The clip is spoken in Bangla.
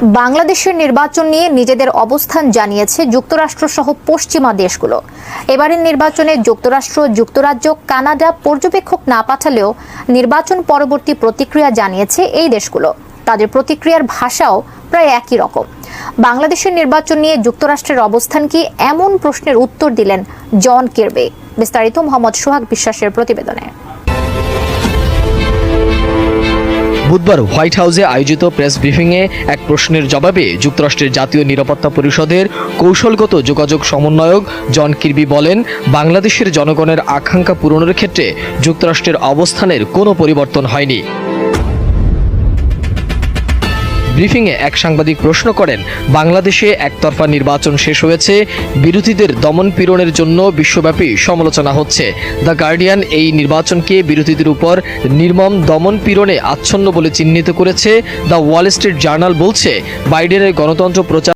বাংলাদেশের নির্বাচন নিয়ে নিজেদের অবস্থান জানিয়েছে যুক্তরাষ্ট্র সহ পশ্চিমা দেশগুলো। এবারের নির্বাচনে যুক্তরাষ্ট্র, যুক্তরাজ্য, কানাডা পর্যবেক্ষক না পাঠালেও নির্বাচন পরবর্তী প্রতিক্রিয়া জানিয়েছে এই দেশগুলো। তাদের প্রতিক্রিয়ার ভাষাও প্রায় একই রকম। বাংলাদেশের নির্বাচন নিয়ে যুক্তরাষ্ট্রের অবস্থান কি, এমন প্রশ্নের উত্তর দিলেন জন কিরবি। বিস্তারিত মোহাম্মদ সোহাগ বিশ্বাসের প্রতিবেদনে। বুধবার হোয়াইট হাউসে আয়োজিত প্রেস ব্রিফিংয়ে এক প্রশ্নের জবাবে যুক্তরাষ্ট্রের জাতীয় নিরাপত্তা পরিষদের কৌশলগত যোগাযোগ সমন্বয়ক জন কিরবি বলেন, বাংলাদেশের জনগণের আকাঙ্ক্ষা পূরণের ক্ষেত্রে যুক্তরাষ্ট্রের অবস্থানের কোনো পরিবর্তন হয়নি। ব্রিফিংয়ে এক সাংবাদিক প্রশ্ন করেন, বাংলাদেশে একতরফা নির্বাচন শেষ হয়েছে, বিরোধীদের দমন পীড়নের জন্য বিশ্বব্যাপী সমালোচনা হচ্ছে। দ্য গার্ডিয়ান এই নির্বাচনকে বিরোধীদের উপর নির্মম দমন পীড়নে আচ্ছন্ন বলে চিহ্নিত করেছে। দ্য ওয়াল স্ট্রিট জার্নাল বলছে, বাইডেনের গণতন্ত্র প্রচার